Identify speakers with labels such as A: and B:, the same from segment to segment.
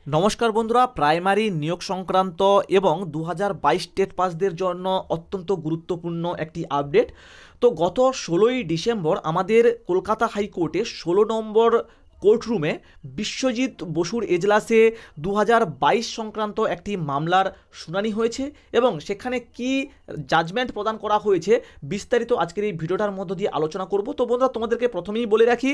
A: নমস্কার বন্ধুরা, প্রাইমারি নিয়োগ সংক্রান্ত এবং 2022 টেট পাসদের জন্য অত্যন্ত গুরুত্বপূর্ণ একটি আপডেট। তো গত 16ই ডিসেম্বর আমাদের কলকাতা হাইকোর্টে 16 নম্বর কোর্টরুমে বিশ্বজিৎ বসুর এজলাসে 2022 সংক্রান্ত একটি মামলার শুনানি হয়েছে এবং সেখানে কি জাজমেন্ট প্রদান করা হয়েছে বিস্তারিত আজকের এই ভিডিওটার মধ্য দিয়ে আলোচনা করব। তো বন্ধুরা, তোমাদেরকে প্রথমেই বলে রাখি,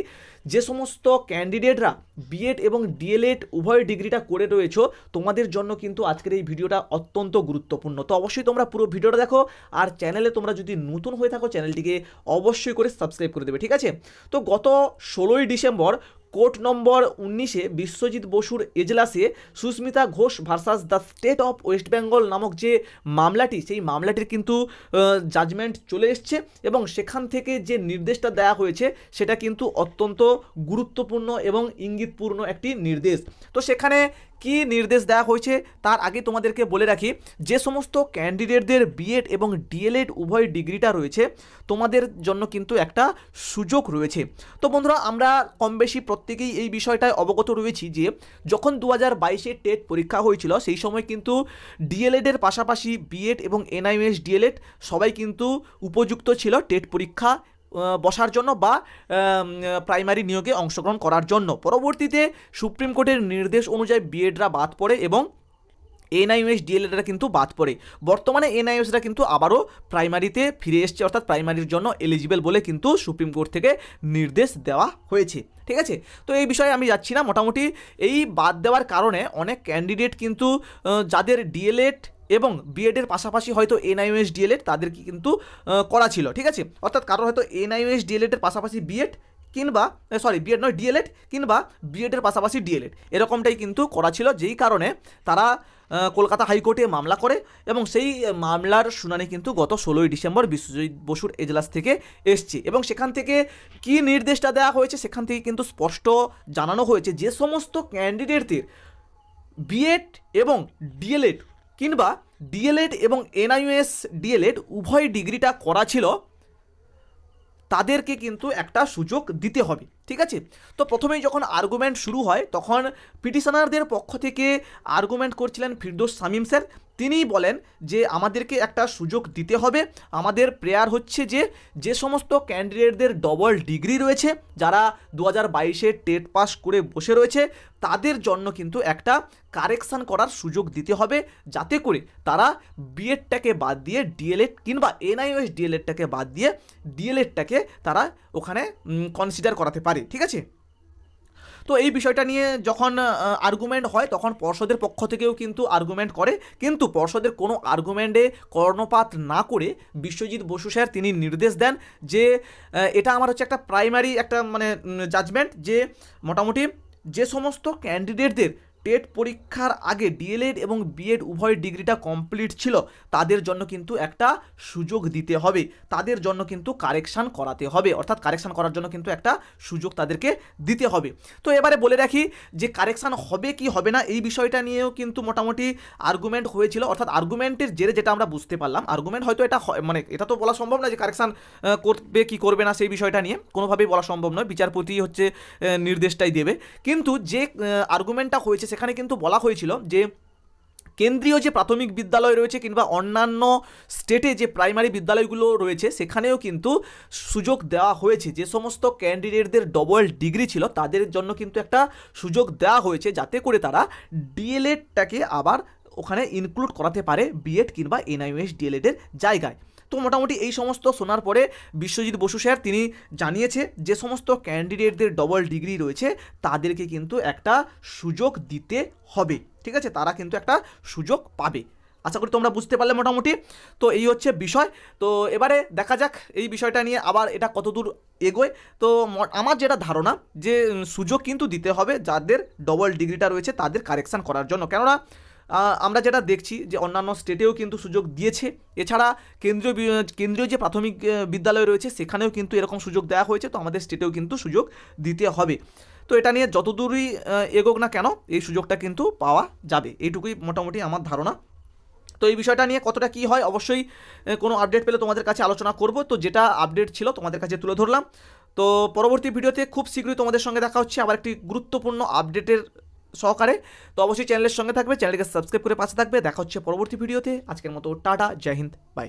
A: যে সমস্ত ক্যান্ডিডেটরা বিএড এবং ডিএলএড উভয় ডিগ্রিটা করে রয়েছো, তোমাদের জন্য কিন্তু আজকের এই ভিডিওটা অত্যন্ত গুরুত্বপূর্ণ। তো অবশ্যই তোমরা পুরো ভিডিওটা দেখো, আর চ্যানেলে তোমরা যদি নতুন হয়ে থাকো চ্যানেলটিকে অবশ্যই করে সাবস্ক্রাইব করে দেবে, ঠিক আছে? তো গত 16ই ডিসেম্বর কোর্ট নম্বর 19-এ বিশ্বজিৎ বসুর এজলাসে Susmita Ghosh versus the state of West Bengal নামক যে মামলাটি, সেই মামলাটির কিন্তু জাজমেন্ট চলে এসছে এবং সেখান থেকে যে নির্দেশটা দেওয়া হয়েছে সেটা কিন্তু অত্যন্ত গুরুত্বপূর্ণ এবং ইঙ্গিতপূর্ণ একটি নির্দেশ। তো সেখানে কি নির্দেশ দেওয়া হয়েছে তার আগে তোমাদেরকে বলে রাখি, যে সমস্ত ক্যান্ডিডেটদের বিএড এবং ডিএলএড উভয় ডিগ্রিটা রয়েছে তোমাদের জন্য কিন্তু একটা সুযোগ রয়েছে। তো বন্ধুরা, আমরা কম বেশি প্রত্যেকেই এই বিষয়টায় অবগত রয়েছি যে যখন 2022-এ টেট পরীক্ষা হয়েছিল সেই সময় কিন্তু ডিএলএডের পাশাপাশি বিএড এবং এনআইএস ডিএলএড সবাই কিন্তু উপযুক্ত ছিল টেট পরীক্ষা বসার জন্য বা প্রাইমারি নিয়োগে অংশগ্রহণ করার জন্য। পরবর্তীতে সুপ্রিম কোর্টের নির্দেশ অনুযায়ী বিএডরা বাদ পড়ে এবং এনআইএস ডিএলএডরা কিন্তু বাদ পড়ে। বর্তমানে এনআইএসরা কিন্তু আবারও প্রাইমারিতে ফিরে এসছে, অর্থাৎ প্রাইমারির জন্য এলিজিবল বলে কিন্তু সুপ্রিম কোর্ট থেকে নির্দেশ দেওয়া হয়েছে, ঠিক আছে? তো এই বিষয়ে আমি যাচ্ছি না। মোটামুটি এই বাদ দেওয়ার কারণে অনেক ক্যান্ডিডেট কিন্তু যাদের ডিএলএড এবং বিএডের পাশাপাশি হয়তো এনআইএস ডিএলএড তাদেরকে কিন্তু করা ছিল, ঠিক আছে? অর্থাৎ কারো হয়তো এনআইএস ডিএলএডের পাশাপাশি বিএড কিংবা বিএড নয় ডিএলএড কিংবা বিএডের পাশাপাশি ডিএলএড এরকমটাই কিন্তু করা ছিল, যেই কারণে তারা কলকাতা হাইকোর্টে মামলা করে এবং সেই মামলার শুনানি কিন্তু গত 16ই ডিসেম্বর বিশ্বজিৎ বসুর এজলাস থেকে এসছে এবং সেখান থেকে কি নির্দেশটা দেওয়া হয়েছে সেখান থেকে কিন্তু স্পষ্ট জানানো হয়েছে যে সমস্ত ক্যান্ডিডেটদের বিএড এবং ডিএলএড কিংবা ডিএলএড এবং এনআইএস ডিএলএড উভয় ডিগ্রিটা করা ছিল তাদেরকে কিন্তু একটা সুযোগ দিতে হবে, ঠিক আছে? তো প্রথমেই যখন আর্গুমেন্ট শুরু হয় তখন পিটিশনারদের পক্ষ থেকে আর্গুমেন্ট করছিলেন ফিরদৌস শামীম স্যার। তিনিই বলেন যে আমাদেরকে একটা সুযোগ দিতে হবে। আমাদের প্রেয়ার হচ্ছে যে যে সমস্ত ক্যান্ডিডেটদের ডবল ডিগ্রি রয়েছে, যারা 2022-এ টেট পাস করে বসে রয়েছে, তাদের জন্য কিন্তু একটা কারেকশান করার সুযোগ দিতে হবে, যাতে করে তারা বিএডটাকে বাদ দিয়ে ডিএলএড কিংবা এনআইএস ডিএলএডটাকে বাদ দিয়ে ডিএলএডটাকে তারা ওখানে কনসিডার করাতে পারে, ঠিক আছে? তো এই বিষয়টা নিয়ে যখন আর্গুমেন্ট হয় তখন পর্ষদের পক্ষ থেকেও কিন্তু আর্গুমেন্ট করে, কিন্তু পর্ষদের কোনো আর্গুমেন্টে কর্ণপাত না করে বিশ্বজিৎ বসু স্যার তিনি নির্দেশ দেন যে এটা আমার হচ্ছে একটা প্রাইমারি একটা জাজমেন্ট, যে মোটামুটি যে সমস্ত ক্যান্ডিডেটদের টেট পরীক্ষার আগে ডিএলএড এবং বিএড উভয় ডিগ্রিটা কমপ্লিট ছিল তাদের জন্য কিন্তু একটা সুযোগ দিতে হবে, তাদের জন্য কিন্তু কারেকশান করাতে হবে, অর্থাৎ কারেকশান করার জন্য কিন্তু একটা সুযোগ তাদেরকে দিতে হবে। তো এবারে বলে রাখি যে কারেকশান হবে কি হবে না এই বিষয়টা নিয়েও কিন্তু মোটামুটি আর্গুমেন্ট হয়েছিল, অর্থাৎ আর্গুমেন্টের জেরে যেটা আমরা বুঝতে পারলাম, আর্গুমেন্ট হয়তো এটা এটা তো বলা সম্ভব না যে কারেকশান করবে কি করবে না, সেই বিষয়টা নিয়ে কোনোভাবেই বলা সম্ভব নয়, বিচারপতি হচ্ছে নির্দেশটাই দেবে। কিন্তু যে আর্গুমেন্টটা হয়েছে সেখানে কিন্তু বলা হয়েছিল যে কেন্দ্রীয় যে প্রাথমিক বিদ্যালয় রয়েছে কিংবা অন্যান্য স্টেটে যে প্রাইমারি বিদ্যালয়গুলো রয়েছে সেখানেও কিন্তু সুযোগ দেওয়া হয়েছে, যে সমস্ত ক্যান্ডিডেটদের ডবল ডিগ্রি ছিল তাদের জন্য কিন্তু একটা সুযোগ দেওয়া হয়েছে, যাতে করে তারা ডিএলএডটাকে আবার ওখানে ইনক্লুড করাতে পারে বিএড কিংবা এনআইএস ডিএলএডের জায়গায়। তো মোটামুটি এই সমস্ত শোনার পরে বিশ্বজিৎ বসু স্যার তিনি জানিয়েছে যে সমস্ত ক্যান্ডিডেটদের ডবল ডিগ্রি রয়েছে তাদেরকে কিন্তু একটা সুযোগ দিতে হবে, ঠিক আছে? তারা কিন্তু একটা সুযোগ পাবে। আশা করি তোমরা বুঝতে পারলে মোটামুটি। তো এই হচ্ছে বিষয়। তো এবারে দেখা যাক এই বিষয়টা নিয়ে আবার এটা কতদূর এগোয়। তো আমার যেটা ধারণা যে সুযোগ কিন্তু দিতে হবে যাদের ডবল ডিগ্রিটা রয়েছে তাদের কারেকশান করার জন্য, কেননা আমরা যেটা দেখছি যে অন্যান্য স্টেটেও কিন্তু সুযোগ দিয়েছে, এছাড়া কেন্দ্রীয় যে প্রাথমিক বিদ্যালয় রয়েছে সেখানেও কিন্তু এরকম সুযোগ দেওয়া হয়েছে, তো আমাদের স্টেটেও কিন্তু সুযোগ দিতে হবে। তো এটা নিয়ে যতদূরই এগোক না কেন এই সুযোগটা কিন্তু পাওয়া যাবে, এইটুকুই মোটামুটি আমার ধারণা। তো এই বিষয়টা নিয়ে কতটা কী হয় অবশ্যই কোনো আপডেট পেলে তোমাদের কাছে আলোচনা করব। তো যেটা আপডেট ছিল তোমাদের কাছে তুলে ধরলাম। তো পরবর্তী ভিডিওতে খুব শীঘ্রই তোমাদের সঙ্গে দেখা হচ্ছে আবার একটি গুরুত্বপূর্ণ আপডেটের সহকারে। তো অবশ্যই চ্যানেলের সঙ্গে থাকবে, চ্যানেলকে সাবস্ক্রাইব করে পাশে থাকবে। দেখা হচ্ছে পরবর্তী ভিডিওতে। আজকের মতো টাটা, জয় হিন্দ, বাই।